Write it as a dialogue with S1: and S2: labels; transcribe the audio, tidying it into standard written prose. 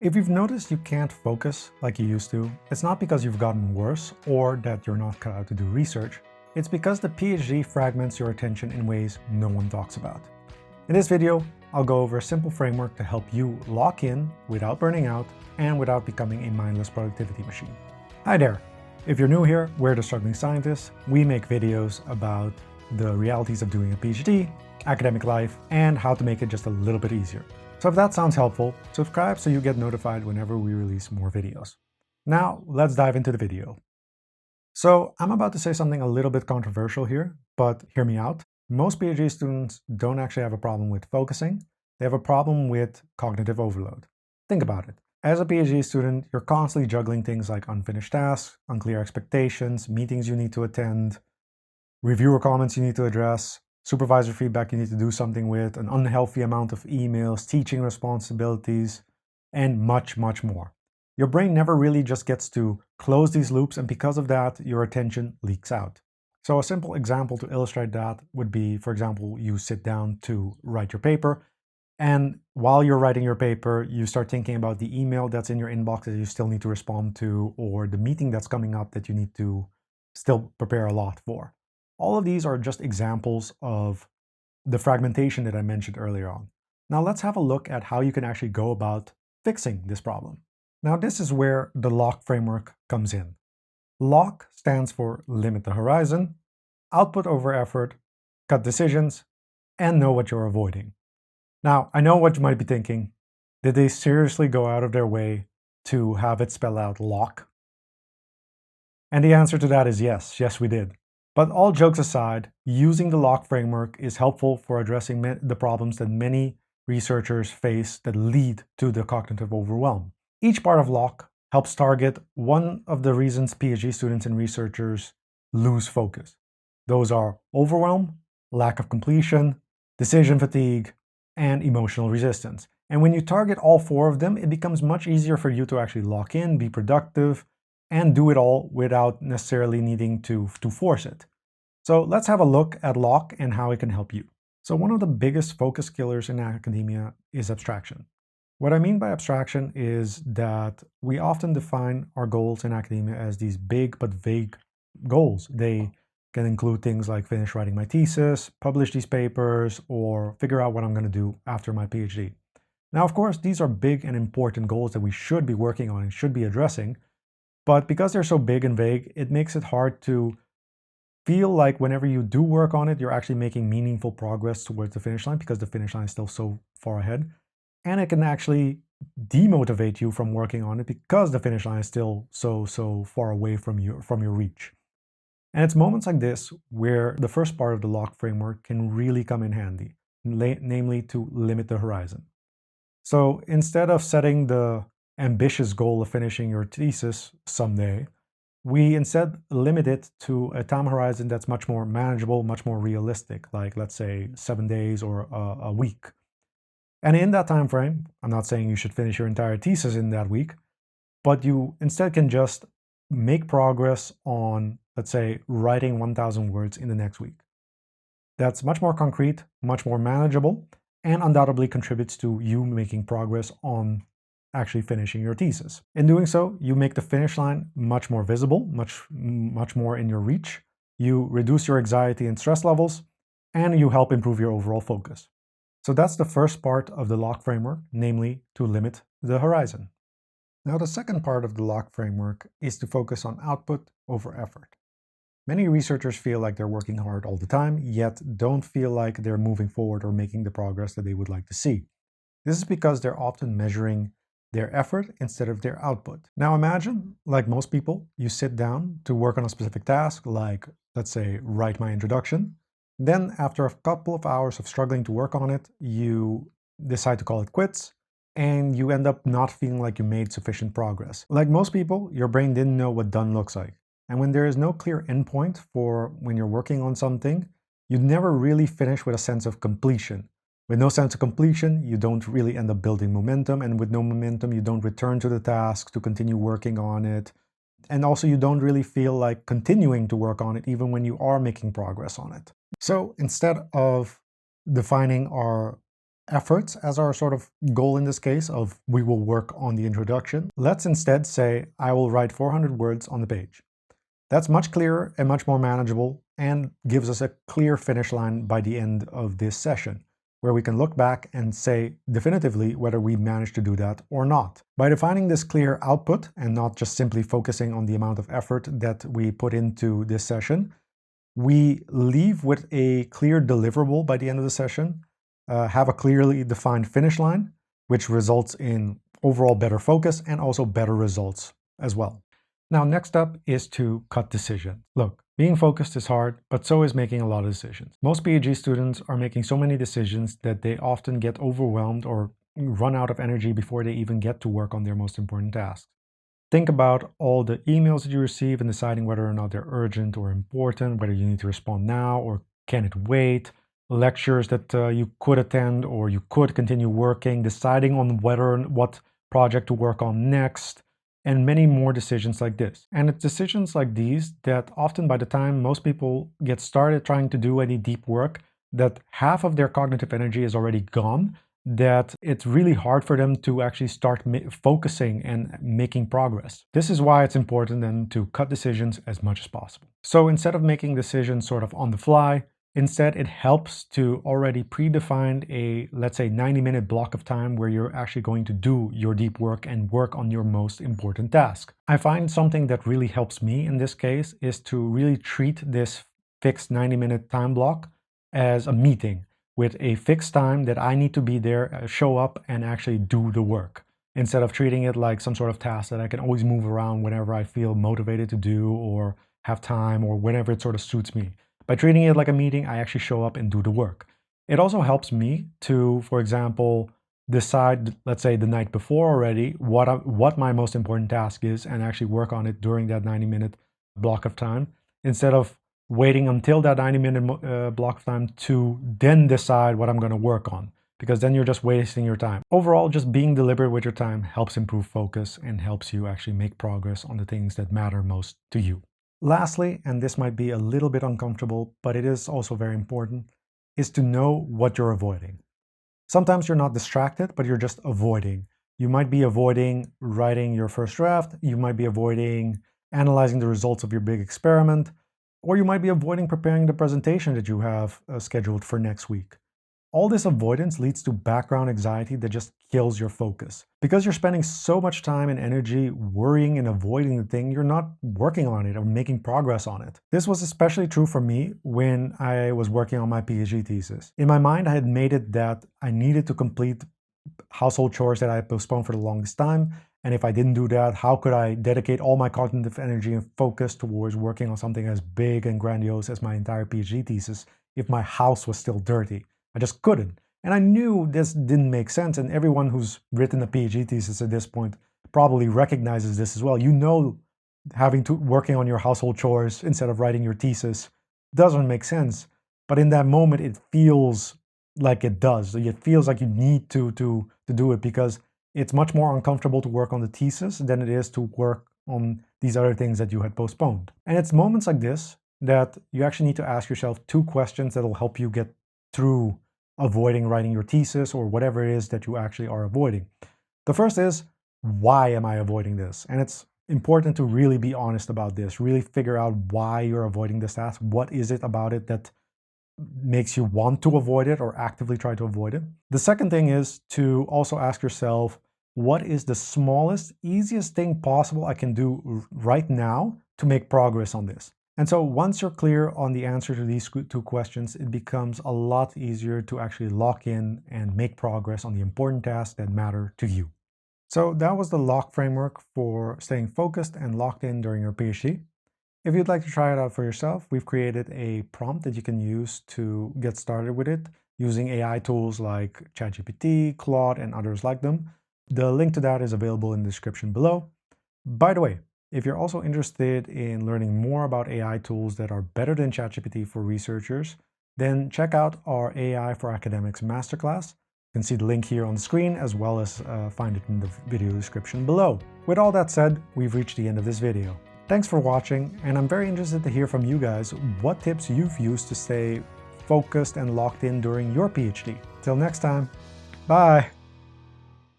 S1: If you've noticed you can't focus like you used to, it's not because you've gotten worse or that you're not cut out to do research. It's because the PhD fragments your attention in ways no one talks about. In this video, I'll go over a simple framework to help you lock in without burning out and without becoming a mindless productivity machine. Hi there! If you're new here, we're the Struggling Scientists. We make videos about the realities of doing a PhD, academic life, and how to make it just a little bit easier. So if that sounds helpful, subscribe so you get notified whenever we release more videos. Now, let's dive into the video. So I'm about to say something a little bit controversial here, but hear me out. Most PhD students don't actually have a problem with focusing. They have a problem with cognitive overload. Think about it. As a PhD student, you're constantly juggling things like unfinished tasks, unclear expectations, meetings you need to attend, reviewer comments you need to address, supervisor feedback you need to do something with, an unhealthy amount of emails, teaching responsibilities, and much, much more. Your brain never really just gets to close these loops, and because of that, your attention leaks out. So a simple example to illustrate that would be, for example, you sit down to write your paper, and while you're writing your paper, you start thinking about the email that's in your inbox that you still need to respond to, or the meeting that's coming up that you need to still prepare a lot for. All of these are just examples of the fragmentation that I mentioned earlier on. Now let's have a look at how you can actually go about fixing this problem. Now this is where the LOCK framework comes in. LOCK stands for limit the horizon, output over effort, cut decisions, and know what you're avoiding. Now, I know what you might be thinking. Did they seriously go out of their way to have it spell out LOCK? And the answer to that is yes. Yes, we did. But all jokes aside, using the LOCK framework is helpful for addressing the problems that many researchers face that lead to the cognitive overwhelm. Each part of LOCK helps target one of the reasons PhD students and researchers lose focus. Those are overwhelm, lack of completion, decision fatigue, and emotional resistance. And when you target all four of them, it becomes much easier for you to actually lock in, be productive, and do it all without necessarily needing to force it. So let's have a look at LOCK and how it can help you. So one of the biggest focus killers in academia is abstraction. What I mean by abstraction is that we often define our goals in academia as these big but vague goals. They can include things like finish writing my thesis, publish these papers, or figure out what I'm going to do after my PhD. Now, of course, these are big and important goals that we should be working on and should be addressing. But because they're so big and vague, it makes it hard to feel like whenever you do work on it, you're actually making meaningful progress towards the finish line because the finish line is still so far ahead. And it can actually demotivate you from working on it because the finish line is still so far away from your reach. And it's moments like this where the first part of the LOCK framework can really come in handy, namely to limit the horizon. So instead of setting the ambitious goal of finishing your thesis someday, we instead limit it to a time horizon that's much more manageable, much more realistic, like let's say 7 days or a week. And in that time frame, I'm not saying you should finish your entire thesis in that week, but you instead can just make progress on, let's say, writing 1,000 words in the next week. That's much more concrete, much more manageable, and undoubtedly contributes to you making progress on actually finishing your thesis. In doing so, you make the finish line much more visible, much more in your reach. You reduce your anxiety and stress levels, and you help improve your overall focus. So that's the first part of the LOCK framework, namely to limit the horizon. Now, the second part of the LOCK framework is to focus on output over effort. Many researchers feel like they're working hard all the time, yet don't feel like they're moving forward or making the progress that they would like to see. This is because they're often measuring their effort instead of their output. Now imagine, like most people, you sit down to work on a specific task, like, let's say, write my introduction. Then after a couple of hours of struggling to work on it, you decide to call it quits, and you end up not feeling like you made sufficient progress. Like most people, your brain didn't know what done looks like. And when there is no clear endpoint for when you're working on something, you never really finish with a sense of completion. With no sense of completion, you don't really end up building momentum, and with no momentum, you don't return to the task to continue working on it. And also, you don't really feel like continuing to work on it even when you are making progress on it. So instead of defining our efforts as our sort of goal in this case of we will work on the introduction. Let's instead say I will write 400 words on the page. That's much clearer and much more manageable and gives us a clear finish line by the end of this session, where we can look back and say definitively whether we managed to do that or not. By defining this clear output and not just simply focusing on the amount of effort that we put into this session, we leave with a clear deliverable by the end of the session, have a clearly defined finish line, which results in overall better focus and also better results as well. Now, next up is to cut decisions. Look, being focused is hard, but so is making a lot of decisions. Most PhD students are making so many decisions that they often get overwhelmed or run out of energy before they even get to work on their most important tasks. Think about all the emails that you receive and deciding whether or not they're urgent or important, whether you need to respond now or can it wait, lectures that you could attend or you could continue working, deciding on whether and what project to work on next, and many more decisions like this. And it's decisions like these that often by the time most people get started trying to do any deep work, that half of their cognitive energy is already gone, that it's really hard for them to actually start focusing and making progress. This is why it's important then to cut decisions as much as possible. So instead of making decisions sort of on the fly, instead, it helps to already predefine a, let's say, 90-minute block of time where you're actually going to do your deep work and work on your most important task. I find something that really helps me in this case is to really treat this fixed 90-minute time block as a meeting with a fixed time that I need to be there, show up, and actually do the work, instead of treating it like some sort of task that I can always move around whenever I feel motivated to do or have time or whenever it sort of suits me. By treating it like a meeting, I actually show up and do the work. It also helps me to, for example, decide, let's say the night before already, what my most important task is and actually work on it during that 90-minute block of time, instead of waiting until that 90-minute block of time to then decide what I'm going to work on, because then you're just wasting your time. Overall, just being deliberate with your time helps improve focus and helps you actually make progress on the things that matter most to you. Lastly, and this might be a little bit uncomfortable, but it is also very important, is to know what you're avoiding. Sometimes you're not distracted, but you're just avoiding. You might be avoiding writing your first draft, you might be avoiding analyzing the results of your big experiment, or you might be avoiding preparing the presentation that you have scheduled for next week. All this avoidance leads to background anxiety that just kills your focus. Because you're spending so much time and energy worrying and avoiding the thing, you're not working on it or making progress on it. This was especially true for me when I was working on my PhD thesis. In my mind, I had made it that I needed to complete household chores that I had postponed for the longest time. And if I didn't do that, how could I dedicate all my cognitive energy and focus towards working on something as big and grandiose as my entire PhD thesis if my house was still dirty? I just couldn't. And I knew this didn't make sense, and everyone who's written a PhD thesis at this point probably recognizes this as well. You know, working on your household chores instead of writing your thesis doesn't make sense, but in that moment it feels like it does. It feels like you need to do it because it's much more uncomfortable to work on the thesis than it is to work on these other things that you had postponed. And it's moments like this that you actually need to ask yourself 2 questions that will help you get through avoiding writing your thesis or whatever it is that you actually are avoiding. The first is, why am I avoiding this? And it's important to really be honest about this, really figure out why you're avoiding this task. What is it about it that makes you want to avoid it or actively try to avoid it? The second thing is to also ask yourself, what is the smallest, easiest thing possible I can do right now to make progress on this? And so once you're clear on the answer to these 2 questions, it becomes a lot easier to actually lock in and make progress on the important tasks that matter to you. So that was the LOCK framework for staying focused and locked in during your PhD. If you'd like to try it out for yourself, we've created a prompt that you can use to get started with it using AI tools like ChatGPT, Claude, and others like them. The link to that is available in the description below. By the way, if you're also interested in learning more about AI tools that are better than ChatGPT for researchers, then check out our AI for Academics Masterclass. You can see the link here on the screen as well as find it in the video description below. With all that said, we've reached the end of this video. Thanks for watching, and I'm very interested to hear from you guys what tips you've used to stay focused and locked in during your PhD. Till next time. Bye!